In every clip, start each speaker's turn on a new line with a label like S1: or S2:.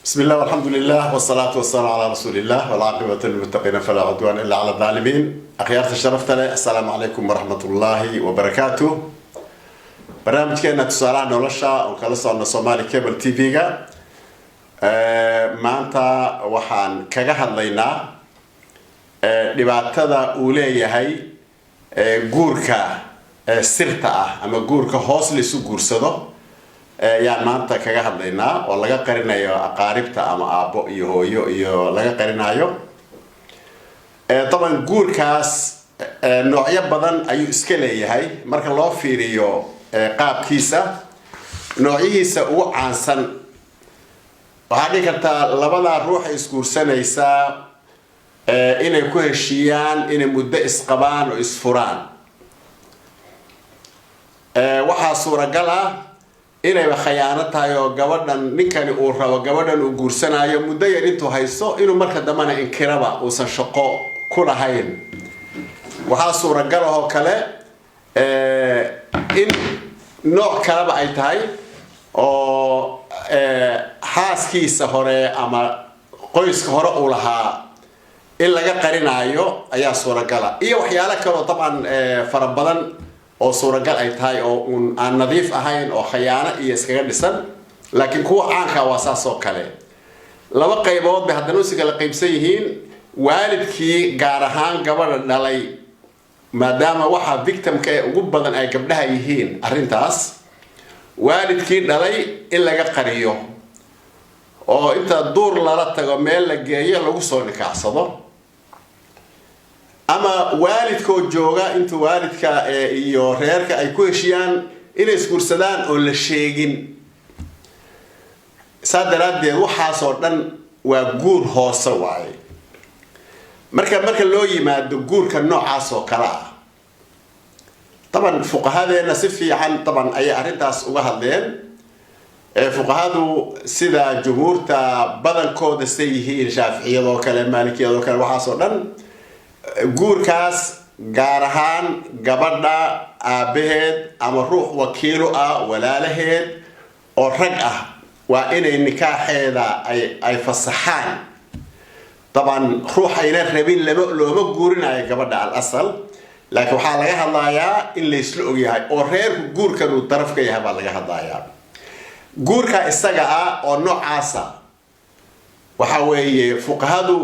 S1: بسم الله والحمد لله والصلاة والسلام على رسول الله والعاقبة للمتقين فلا عدوان إلا على الظالمين. أخيار تشرفت لي، السلام عليكم ورحمة الله وبركاته. برنامج كنا تسارع نولشة وكالسة عن الصومالي كابل تي فيجا. ما أنت وحن كجهد لينا لبعتذا أولي هاي جوركا سرطة أما جوركا حاصل سجور صدا. يعني ما أنت كجهد لينا ولا قرينا يا أقاربته أما أبو يو لا قرينا يو. طبعا جوركاس نوعية بدن أي إسكالية هاي مرك الله في ريو قاب كيسة نوعيه سو عن سن وهذه كتا لبلا روح إسكور سنة يسا إن يكون شيان إن مدة إسقبان وإسفران وحا صورة قلها إنه خيانتها يو جوادن نكني أورها وجوادن وجورسنا يوم مدة يريتو هيسو إنه مركز دمنا إنكرابا وسنشقو كل هين وحاصور رجاله كله إن نوع كلام أي تاي أو حاس كيس هراء أما قيس هراء أولها إلا جا قرينا أيا صورة جلا إيه وحيالك طبعا فربضن أو صورة جلا أي تاي أو النظيف أهين أو خيانة يسكن لسن لكن هو عنك واساسه كله لما قيبود بهدنوس كلا قيب سيهين والدكي جارهان قبل دلي maadaama waxa victimka ee ugu badan ay gabdhaha yihiin arintaas waalidkii dhalay in laga qariyo oo inta duur lala tago meel la geeyo lagu soo nikaacsado ama waalidkoo jooga inta waalidka iyo reerka ay ku heshiyaan inay isguursadaan oo la sheegin saadaradeed waxaas oo dhan waa guur hoose waaye marka loo yimaado guurka noocaas oo kala ah طبعا فقهاءنا سفي عن طبعا اي ارنتاس uga hadleen fuqahadu sida jumhuurta badankooda sayyihiin shaafiiciyado kale maalikiyado kale waxa soo dhan guurkaas gaar ahaan gabadha aabaheed ama ruux wakiilo ah walaalaheed oo rag ah waa inay nikaaxeeda ay fasaxaan طبعا روح إلى الربين لما جورنا قبضة الأصل لكن وحال لها ضايع اللي يسلقوا ياهي أورير جور كانوا طرف كيها بالله ضايع جور كاستجاء أو نوع عصا وحوي فوق هذا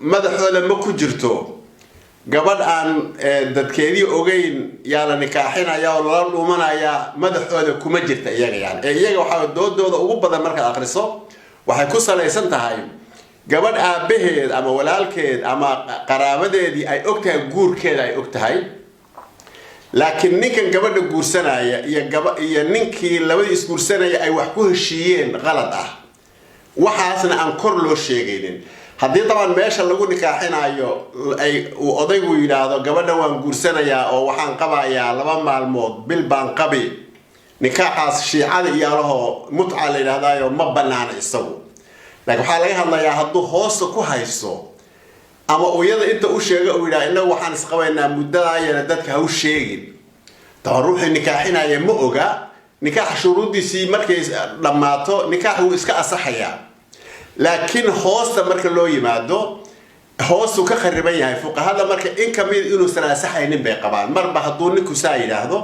S1: ما دحول ما كجرتو قبل أن دتكيري أوجين يا لنكاحنا يا الله ومنا يا ما دحول كم جرت يعني وحاول دود وبدأ مركز آخرسه وحيكسر ليسنت هاي gabadh aabaheed ama walaalkeed ama qaraabadeedii ay ogtahay guurkeeda ay ogtahay laakiin ninkan gabadha guursanaya iyo ninkii labadii isguursanaya ay wax ku heshiiyeen qalad ah waxaasna aan kor loo sheegaynin hadii taban meesha lagu nikaaxinayo ay odaygu yiraahdo gabadha waan guursanayaa oo waxaan qabayaa 2 maalmood bil baan qabi nikaaxaas shiicada iyalaho mutca la yiraahdo ma banaana isagu لكن حاليا هذا يا هدو هوس كوهايسو أما ويدا أنت وشيء ويدا إنه وحنا سقينا مدة يندك هاوش شيء تروح النكاحنا يموجا نكاح شروط دي سي مركز لما تو نكاح هو إسكا صحيح لكن هوس مركز لو يمادو هوس وكخربين هاي فوق هذا مركز إن كميل إنه سنة صحيح نبي قبل مرة هدو نكوساي هذا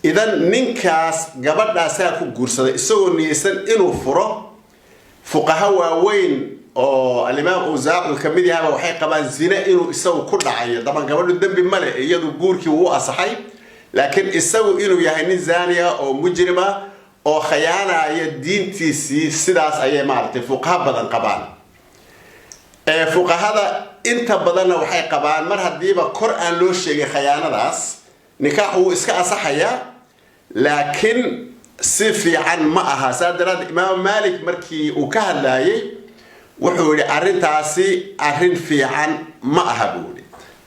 S1: إذا نكاس قبل ناسا كوجورس يسوون نيسن إنه فرو فقهاء وين أو الإمام أوزاعي الكميدي هذا وحي قبل زنا إنه يسوي كل عيا طبعا قبل الدم بملء يدو جورك وهو أصحي لكن يسوي إنه يهني زانية أو مجرمة أو خيانة يدين تيسي سداس أي مارت فقهاء بدن قبان فقهاء أنت بدنا وحي قبان مرة ديبا قرآن لوش خيانة راس نكاحه إسكا أصحيا لكن سفي عن معها سادرات الإمام مالك مركي وكهلاي وحولي أرنتاسي أرن في عن معها بولي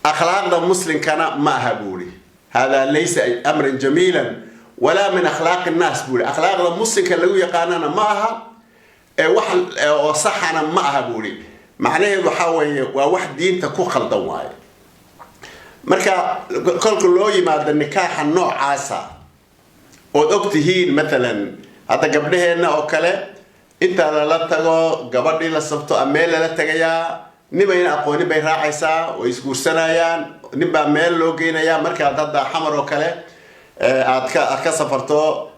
S1: أخلاق المسلم كان معها بولي هذا ليس أمر جميلا ولا من أخلاق الناس بولي أخلاق المسلم كان لو يقاننا معها وصحنا معها بولي معناه وحاوي وواحد دين تكون خلطواي مركا كل لوي ما النكاح النوع عاسى oo ogtihiin مثلا هذا قبلهنا أو كله inta la tago gabadhii la sabto ameel la tagayaa nimayna aqooni bay raacaysaa way isguursanayaan ninba meel loo geenayaa marka hadda xamar oo kale aad ka safarto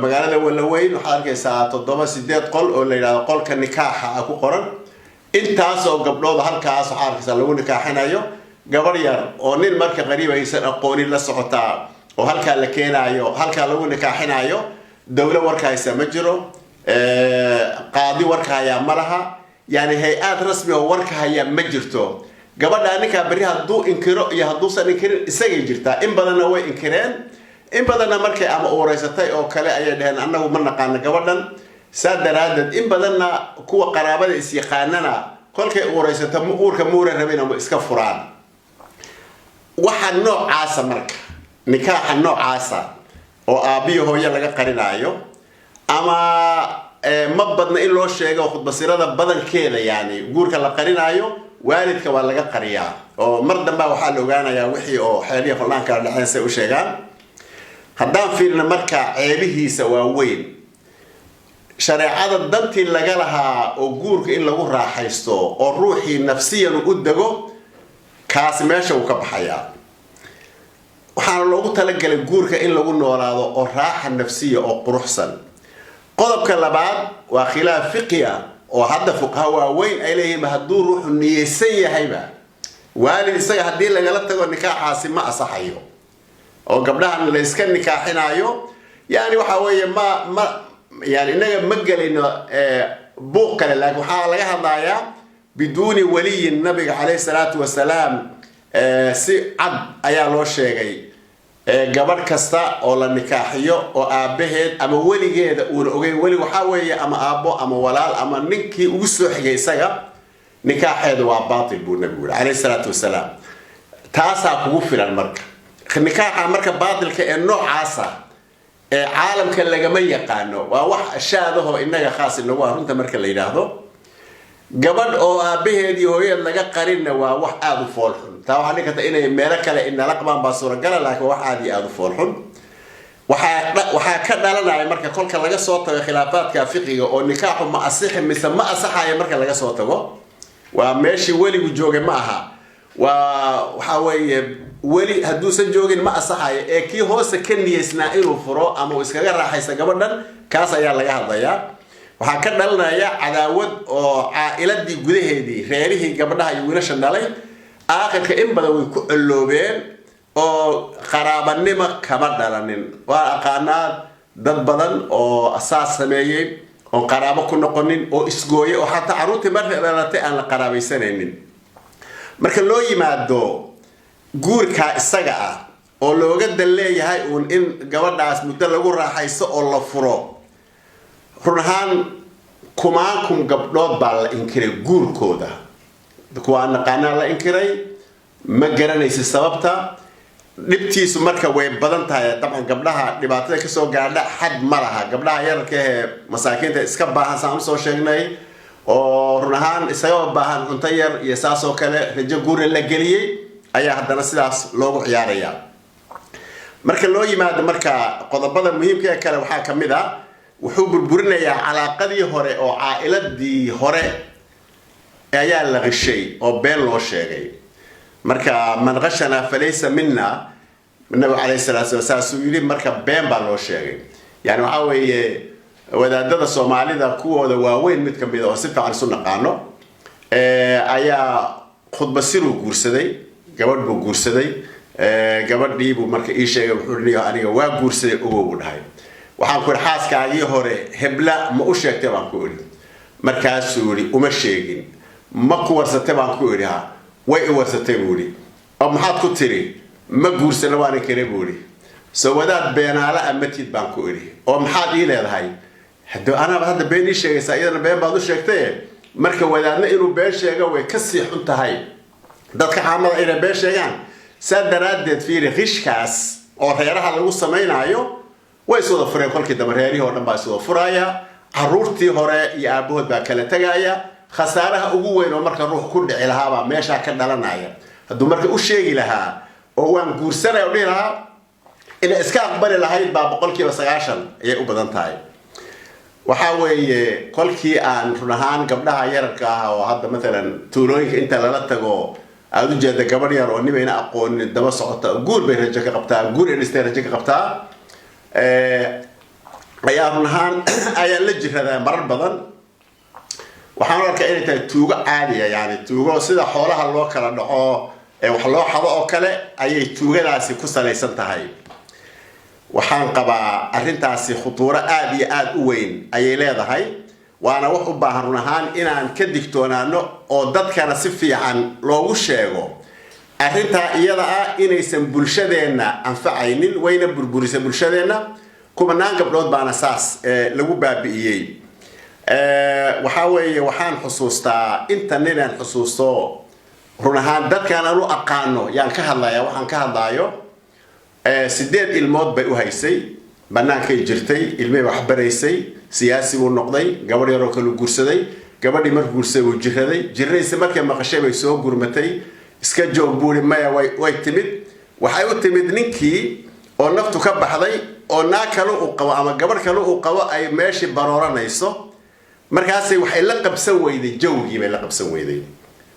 S1: magaalada Walaweyn waxa arkaysaa 7-8 qol oo la yiraahdo qolka nikaaxa ku qoran intaas oo gabdhood halkaas waxa arkaysaa lagu nikaaxinayo gabar yar oo nin marka qariib aysan aqooni la socotaa oo halka la keenayo halka lagu nikaaxinayo dawlad warkaysa ma jiro qaadi warkaya malaha yani hay'ad rasmi oo warkaya ma jirto gabadha ninka bari haduu inkiro iyo haduu san inkirin isaga jirta in badan way inkireen in badan markay ama ooreysatay oo kale ay dhaheen annagu ma naqaan gabadhan saadaraadad in badanna kuwa qaraabada is yaqaanana kolkay ooreysata uurka muura rabeen ama iska furaan waxa noocaas marka nikaaxa noocaas oo aabiyo hooyo laga qarinayo ama ma badna in loo sheego khudbasirada badankeeda yani guurka la qarinayo waalidka waa laga qariyaa oo mar dambe waxa la ogaanayaa wixii oo xeeliya falaanka dhaxaysa u sheegaan haddaan fiirna marka ceebihiisa waa weyn shareecada dantii laga lahaa oo guurka in lagu raaxaysto oo ruuxii nafsiyan u dago kaas meesha uu ka baxaya waxaan loogu talagalay guurka in lagu noolaado oo raaxa nafsiya oo quruxsan qodobka labaad waa khilaaf fiqiya oo hadda fuqaha waaweyn ay leeyihiin hadduu ruuxu niyeysan yahayba waalid isaga haddii lagala tago nikaaxaasi ma asaxayo oo gabdhahan la iska nikaaxinayo yani waxa weeye ma yani inaga ma galino buuq kale laakiin waxa laga hadlayaa biduuni waliy nabiga calayhi salaatu wasalaam si cad ayaa loo sheegay gabadh kasta oo la nikaaxiyo oo aabaheed ama waligeeda uu ogay wali waxa weeye ama aabo ama walaal ama ninkii ugu soo xigay isaga nikaaxeedu waa baatil buu nabigu calayhi salaatu wasalaam taasa kugu filan marka nikaaxa marka baatilka ee noocaasa ee caalamka laga ma yaqaano waa wax shaadaho inaga khaas lagu arunta marka la yiraahdo gabadh oo aabaheed iyo hooyad laga qarinna waa wax aad u foolxun taa waxa dhigata inay meel kale in la qabaan baa suuragal laakiin wax aad u foolxun waxa ka dhalanaya marka kolka laga soo tago khilaafaadka fiqiga oo nikaaxu ma asixi mise ma asaxaya marka laga soo tago waa meeshii waligu joogay ma aha waxa weeye wali haduu san joogin ma asaxayo ee kii hoose ka niyeysnaa inuu furo ama uu iskaga raaxaysto gabadhan kaas ayaa laga hadlayaa waxa ka dhalanaya cadaawad oo caa'iladii gudaheedii reerihii gabadhaha iyo wiilasha dhalay aakhirka in badan way ku caloobeen oo qaraabanimo kama dhalanin waa aqaanaa dad badan oo asaas sameeyay oo qaraabo ku noqonin oo isgooyay oo xataa caruurtii markay dhalatay aan la qaraabaysanaynin marka loo yimaado guurka isaga ah oo looga daleeyahay in gabadhaas muddo lagu raaxaysto oo la furo runahan kumaankum gabdhood baa la inkiray guurkooda kuwa naqaana la inkiray ma garanaysa sababta dhibtiisu marka way badan tahay taban gabdhaha dhibaatada ka soo gaadha xad ma laha gabdhaha yararka ee masaakiinta iska baahan saan soo sheegnay oo runahan isaga baahan cunto yar iyo saasoo kale rajo guur la geliyay ayaa haddana sidaas loogu ciyaaraya marka loo yimaado marka qodobada muhiimka ah kale waxa kamid ah wuxuu burburinayaa calaaqadii hore oo caa'iladii hore ayaa la qishay oo been loo sheegay marka man qashana falaysa minna nabi calayhi salaatu wasalaam yiri marka been baa loo sheegay yani waxa weeye wadaadada Soomaalida kuwooda waaweyn mid kamid ah oo si fiican u naqaano ayaa khudbasiru guursaday gabadh buu guursaday gabadhii buu marka ii sheegay wuxuu leeyahay aniga waa guursaday oo uu dhahay waxaan ku xaaskaagii hore hebla ma u sheegtay baan ku iri markaas uu yiri uma sheegin ma ku warsatay baan ku iri ha way i warsatay buu yiri oo maxaad ku tiri ma guursan waan kare buu yiri soo wadaad beenaala amatid baan ku iri oo maxaad ii leedahay hadda been ii sheegaysaa iyadana been baad u sheegtay marka wadaadna inuu been sheego way ka sii xun tahay dadka caamada inay been sheegaan sadaradeed fiiri qishkaas oo reeraha lagu sameeynayo way soo fureen kolkii daba reerihi oo dhan baa soo furaya caruurtii hore iyo aabahood baa kala tagaya khasaaraha ugu weyn oo marka ruux ku dhici lahaa baa meesha ka dhalanaya hadduu marka u sheegi lahaa oo waan guursanay oo dhihi lahaa ina iska aqbali lahayd baa 90% ayay u badan tahay وحاوي كل كي أن رهان قبلها يركها وهذا مثلا توريك أنت لا تجو أدو جد قبل يروني بين أقون الدم صعدت أقول بيرجعك قبتها أقول إن استرجعك قبتها يا رهان أي لجة هذا مرة بدن وحنا كأنت توجع عالية يعني توجع سيدا حولها الوكر إنه وحلو حظ أكله أي توجع ناس كسر يسنتهاي وحان قبا أرنتاسي خطورة آد وين أي لا هاي وأنا وحب بهرنهان إن أن كدكتونا إنه أودت كان صفي عن لو شيء أرنتا يلا إن يسم بلشدنا أنفعينين وين بربوريس بلشدنا كم نانجب لود بانساس لو بابيي وحان حصوصتا أنت نين حصوصه رنهان دت كان له أقانو يعني كهلايا وحان كهلايو سديد الموت بأوهيسي بناك جرتي المي وحبريسي سياسي والنقضي قبل يروك الجرسدي قبل يمر جرسي وجهدي جريس مركب مقشة بيسوق جرمتي اسكجوا بول ما ويتمد وحيوتمد نكي أو نفتو كب حضي أو ناكلوا وقوا أما قبل كلوا وقوا أي ماشي برورة نيسو مركاسي وحيلقب سوي ذي جوجي بيلقب سوي ذي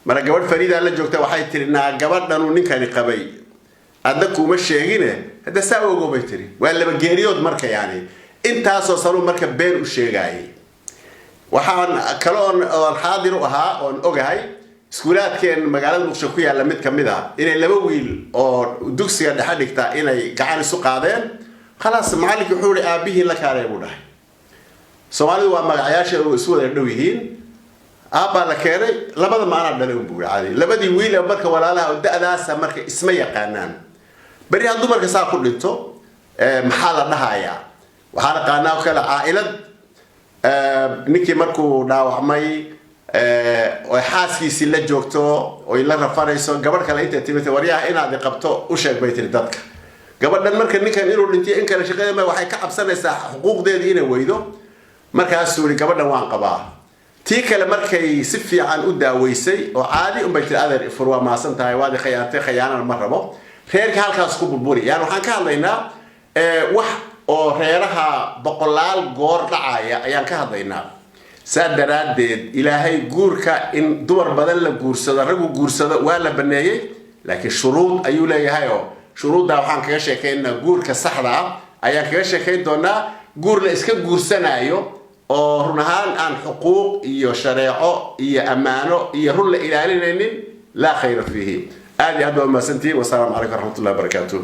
S1: مرة قبل فريدة على جوكته وحيترنا قبل نانو نكاني قبي أدكوا مشي هنا هذا ساوي جو بيتري ولا بجريود مركب يعني أنت أصلا مركب بين وشيء وحان كلون الحاضر وها أو أوجهاي سكولات كان مجالات مشكوية على مد كمدها إن لبويل أو دوكسي عند حد كتا إن جعان السوق هذين خلاص معلك يحول أبيه لك على يبونه سؤال هو ما عياش السود الدويهين أبا لكيري لبدا ما أنا بدنا نقول عادي لبدي ويل مركب ولا لا وده أداس مركب اسمه قانان بري عنده مركب ساقط لنتو محل نهاية وحنا قانون كلا عائلة نكى مركو داو حماي وحاسي سيل جوكتو ويلا رفاريسو قبل كلا أنت تبي توريها إنا دقبتو وشك بيت الدتك قبل ده المركب نكى نيرو لنتي إنك لشغله ما وحي كعب سنة ساعة حقوق ده هنا ويدو مركب السوري قبل ده وان قباه تيك المركب سفي عن أدا ويسي وعادي بيت الأذر فروا ما سنتها وادي خيانة المرة بو خيرك هالكاسكوب البوري يعني وحن كان لنا وح أو غيرها بقلال جور رعاية أيام كهذينا سادرات إلهي جوركا إن دور بدل جورسدا رجو جورسدا ولا بنيه لكن شروط أيولا يهايو شروط ده وحن كيش كأن جوركا صحراء أيام كيش كأن دونا جور لإسك جورسنايو أو رنهان عن حقوق إيو شريعة إيو أمانة إيو رول إلهي لا خير فيه هذه ما سنتي والسلام عليكم ورحمة الله وبركاته.